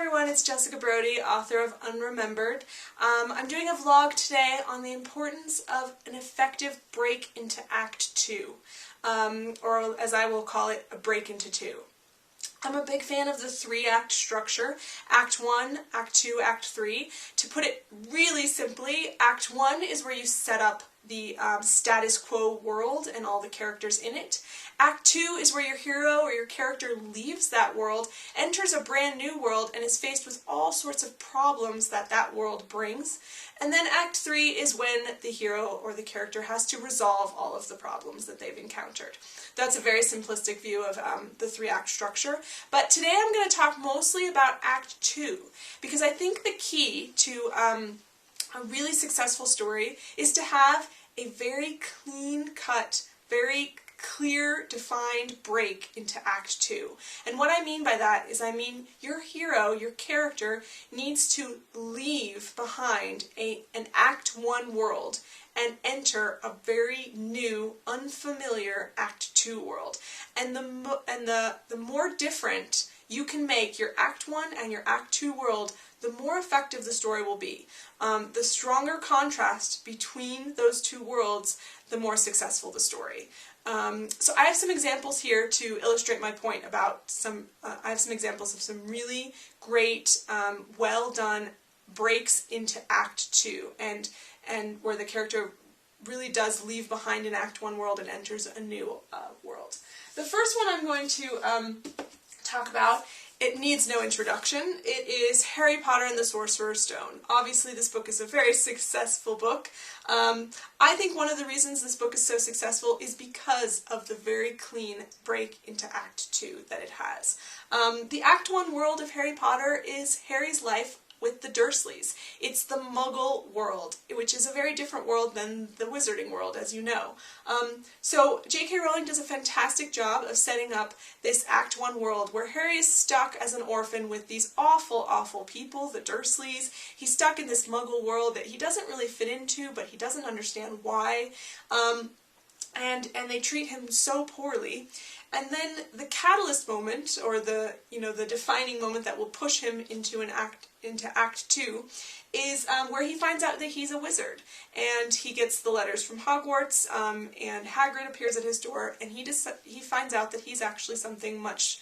everyone, it's Jessica Brody, author of Unremembered. I'm doing a vlog today on the importance of an effective break into Act 2, or as I will call it, a break into 2. I'm a big fan of the 3-act structure, Act 1, Act 2, Act 3. To put it really simply, Act 1 is where you set up the status quo world and all the characters in it. Act 2 is where your hero or your character leaves that world, enters a brand new world, and is faced with all sorts of problems that that world brings. And then Act 3 is when the hero or the character has to resolve all of the problems that they've encountered. That's a very simplistic view of the 3-act structure. But today I'm going to talk mostly about Act 2, because I think the key to a really successful story is to have a very clean-cut, very clear, defined break into Act 2. And what I mean by that is your hero, your character, needs to leave behind an Act 1 world and enter a very new, unfamiliar Act 2 world. And the more different you can make your Act 1 and your Act 2 world, the more effective the story will be. The stronger contrast between those two worlds, the more successful the story. So I have some examples here to illustrate my point about I have some examples of some really great, well done breaks into Act 2, and where the character really does leave behind an Act 1 world and enters a new world. The first one I'm going to talk about, it needs no introduction. It is Harry Potter and the Sorcerer's Stone. Obviously this book is a very successful book. I think one of the reasons this book is so successful is because of the very clean break into Act 2 that it has. The Act 1 world of Harry Potter is Harry's life with the Dursleys. It's the Muggle World, which is a very different world than the Wizarding World, as you know. So J.K. Rowling does a fantastic job of setting up this Act 1 world where Harry is stuck as an orphan with these awful, awful people, the Dursleys. He's stuck in this Muggle world that he doesn't really fit into, but he doesn't understand why. And they treat him so poorly. And then the catalyst moment, or the defining moment that will push him into Act 2, is where he finds out that he's a wizard, and he gets the letters from Hogwarts, and Hagrid appears at his door, and he finds out that he's actually something much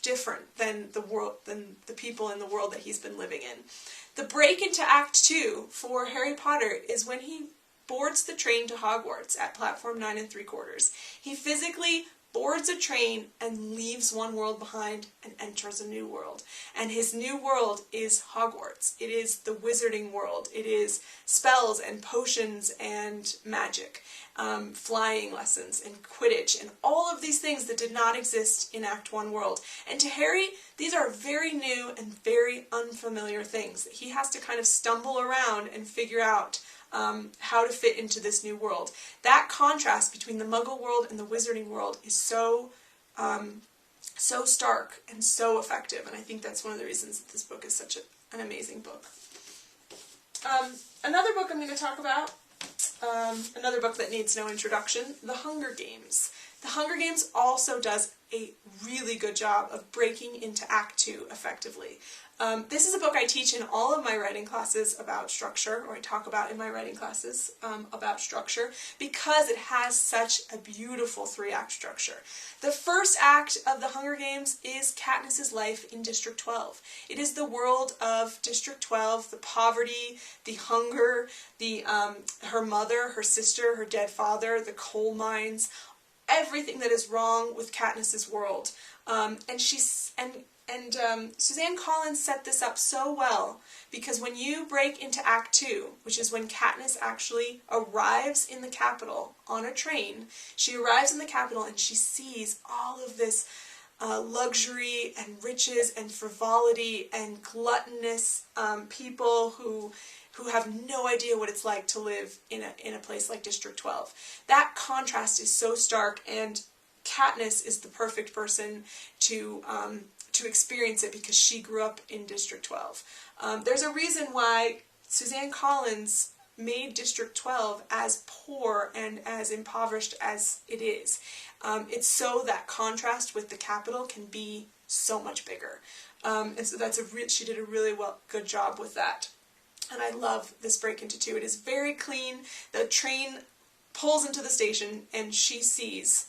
different than the people in the world that he's been living in. The break into Act 2 for Harry Potter is when he boards the train to Hogwarts at platform 9 3/4. He physically boards a train and leaves one world behind and enters a new world. And his new world is Hogwarts. It is the Wizarding World. It is spells and potions and magic, flying lessons and Quidditch, and all of these things that did not exist in Act 1 world. And to Harry, these are very new and very unfamiliar things that he has to kind of stumble around and figure out how to fit into this new world. That contrast between the Muggle world and the Wizarding world is so stark and so effective, and I think that's one of the reasons that this book is such an amazing book. Another book I'm going to talk about, another book that needs no introduction, The Hunger Games. The Hunger Games also does a really good job of breaking into Act 2 effectively. This is a book I teach in all of my writing classes about structure, or I talk about in my writing classes about structure, because it has such a beautiful 3-act structure. The first act of The Hunger Games is Katniss's life in District 12. It is the world of District 12, the poverty, the hunger, her mother, her sister, her dead father, the coal mines, everything that is wrong with Katniss's world. Suzanne Collins set this up so well, because when you break into Act 2, which is when Katniss actually arrives in the capital on a train, she arrives in the capital and she sees all of this luxury and riches and frivolity and gluttonous people who have no idea what it's like to live in a place like District 12. That contrast is so stark, and Katniss is the perfect person to experience it because she grew up in District 12. There's a reason why Suzanne Collins made District 12 as poor and as impoverished as it is. It's so that contrast with the capital can be so much bigger. And so she did a really good job with that. And I love this break into two. It is very clean. The train pulls into the station and she sees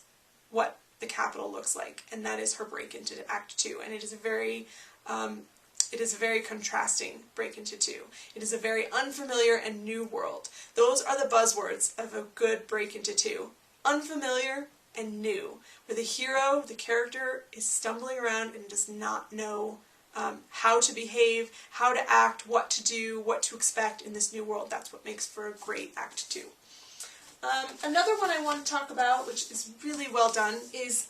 what the capital looks like, and that is her break into Act 2. And it is a very contrasting break into two. It is a very unfamiliar and new world. Those are the buzzwords of a good break into two. Unfamiliar and new, where the hero, the character, is stumbling around and does not know how to behave, how to act, what to do, what to expect in this new world. That's what makes for a great Act 2. Another one I want to talk about, which is really well done, is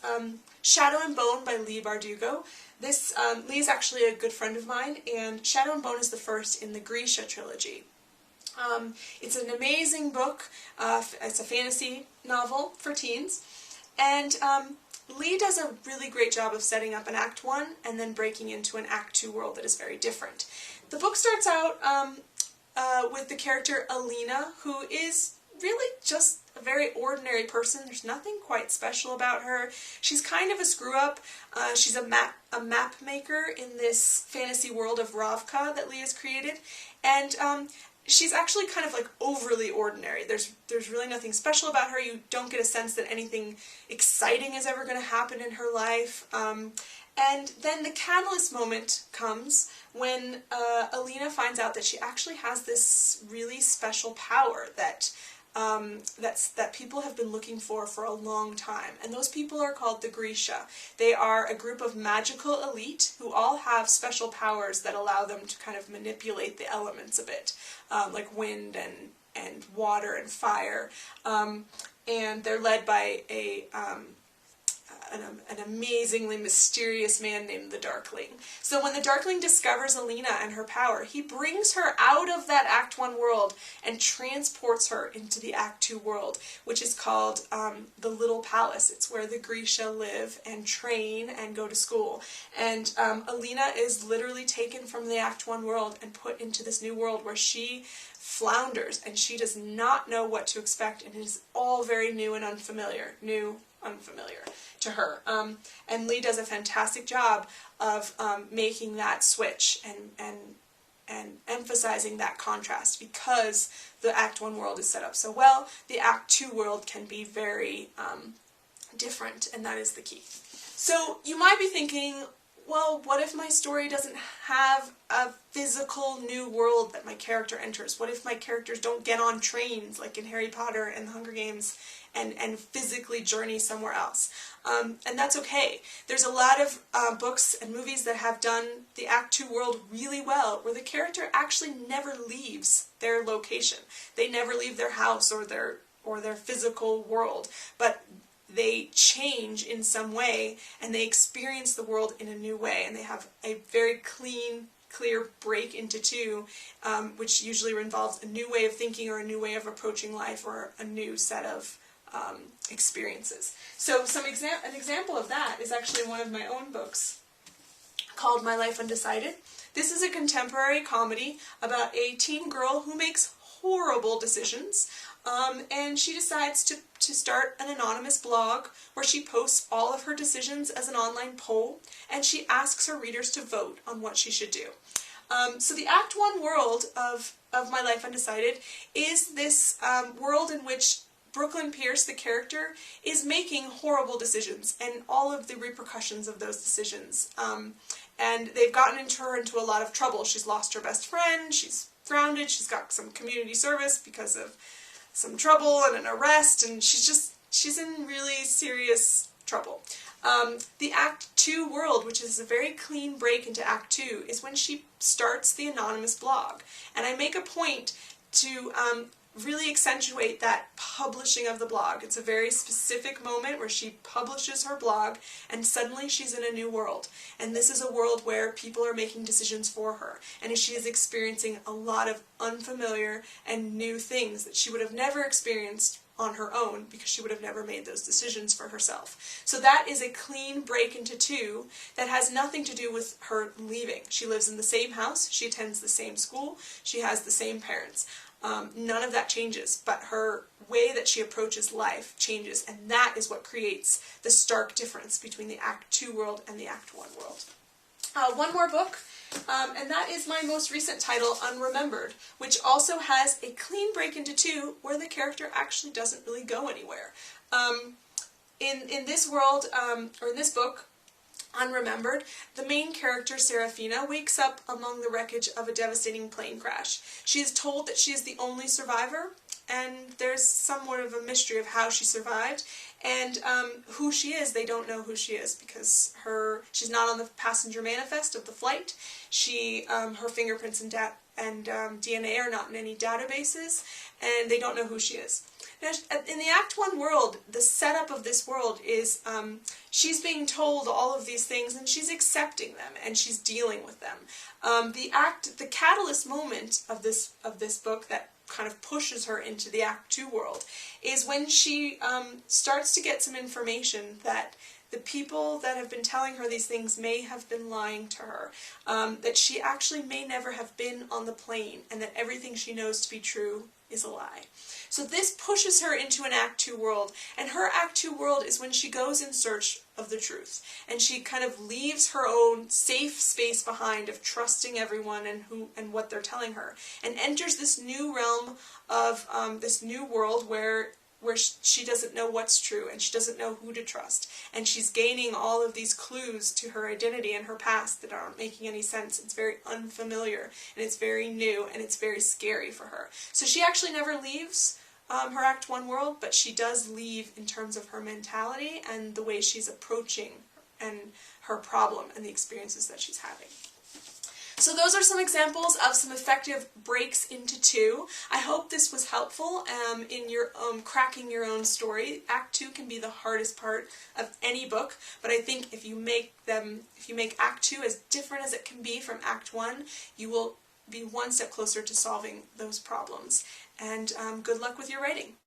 Shadow and Bone by Leigh Bardugo. Leigh is actually a good friend of mine, and Shadow and Bone is the first in the Grisha trilogy. It's an amazing book. It's a fantasy novel for teens, and Leigh does a really great job of setting up an Act 1 and then breaking into an Act 2 world that is very different. The book starts out with the character Alina, who is really just a very ordinary person. There's nothing quite special about her. She's kind of a screw-up. She's a map maker in this fantasy world of Ravka that Leigh has created, and she's actually kind of like overly ordinary. There's really nothing special about her. You don't get a sense that anything exciting is ever going to happen in her life. And then the catalyst moment comes when Alina finds out that she actually has this really special power that people have been looking for a long time. And those people are called the Grisha. They are a group of magical elite who all have special powers that allow them to kind of manipulate the elements a bit, like wind and water and fire. And they're led by an amazingly mysterious man named the Darkling. So when the Darkling discovers Alina and her power, he brings her out of that Act 1 world and transports her into the Act 2 world, which is called the Little Palace. It's where the Grisha live and train and go to school. And Alina is literally taken from the Act 1 world and put into this new world where she flounders and she does not know what to expect, and it is all very new and unfamiliar. Unfamiliar to her. And Leigh does a fantastic job of making that switch and emphasizing that contrast, because the Act 1 world is set up so well. The Act 2 world can be very different, and that is the key. So you might be thinking, well, what if my story doesn't have a physical new world that my character enters? What if my characters don't get on trains like in Harry Potter and the Hunger Games and physically journey somewhere else? And that's okay. There's a lot of books and movies that have done the Act 2 world really well, where the character actually never leaves their location. They never leave their house or their physical world, but they change in some way and they experience the world in a new way, and they have a very clear break into two, which usually involves a new way of thinking or a new way of approaching life or a new set of experiences. So an example of that is actually one of my own books called My Life Undecided. This is a contemporary comedy about a teen girl who makes horrible decisions, and she decides to start an anonymous blog where she posts all of her decisions as an online poll, and she asks her readers to vote on what she should do. So the Act 1 world of My Life Undecided is this world in which Brooklyn Pierce, the character, is making horrible decisions and all of the repercussions of those decisions. And they've gotten her into a lot of trouble. She's lost her best friend, she's grounded, she's got some community service because of some trouble and an arrest, and she's in really serious trouble. The Act 2 world, which is a very clean break into Act 2, is when she starts the anonymous blog. And I make a point to really accentuate that publishing of the blog. It's a very specific moment where she publishes her blog and suddenly she's in a new world. And this is a world where people are making decisions for her. And she is experiencing a lot of unfamiliar and new things that she would have never experienced on her own, because she would have never made those decisions for herself. So that is a clean break into two that has nothing to do with her leaving. She lives in the same house, she attends the same school, she has the same parents. None of that changes, but her way that she approaches life changes, and that is what creates the stark difference between the Act 2 world and the Act 1 world. one more book, and that is my most recent title, Unremembered, which also has a clean break into 2 where the character actually doesn't really go anywhere. In this world, or in this book, Unremembered, the main character, Serafina, wakes up among the wreckage of a devastating plane crash. She is told that she is the only survivor, and there's somewhat of a mystery of how she survived, and who she is. They don't know who she is because she's not on the passenger manifest of the flight. Her fingerprints and DNA are not in any databases, and they don't know who she is. Now, in the Act 1 world, the setup of this world is she's being told all of these things and she's accepting them and she's dealing with them. The catalyst moment of this book that kind of pushes her into the Act 2 world is when she starts to get some information that the people that have been telling her these things may have been lying to her, that she actually may never have been on the plane, and that everything she knows to be true is a lie. So this pushes her into an Act 2 world, and her Act 2 world is when she goes in search of the truth, and she kind of leaves her own safe space behind of trusting everyone and what they're telling her, and enters this new realm of this new world where she doesn't know what's true, and she doesn't know who to trust, and she's gaining all of these clues to her identity and her past that aren't making any sense. It's very unfamiliar, and it's very new, and it's very scary for her. So she actually never leaves her Act 1 world, but she does leave in terms of her mentality and the way she's approaching and her problem and the experiences that she's having. So those are some examples of some effective breaks into 2. I hope this was helpful in your cracking your own story. Act 2 can be the hardest part of any book, but I think if you make Act 2 as different as it can be from Act 1, you will be one step closer to solving those problems. And good luck with your writing.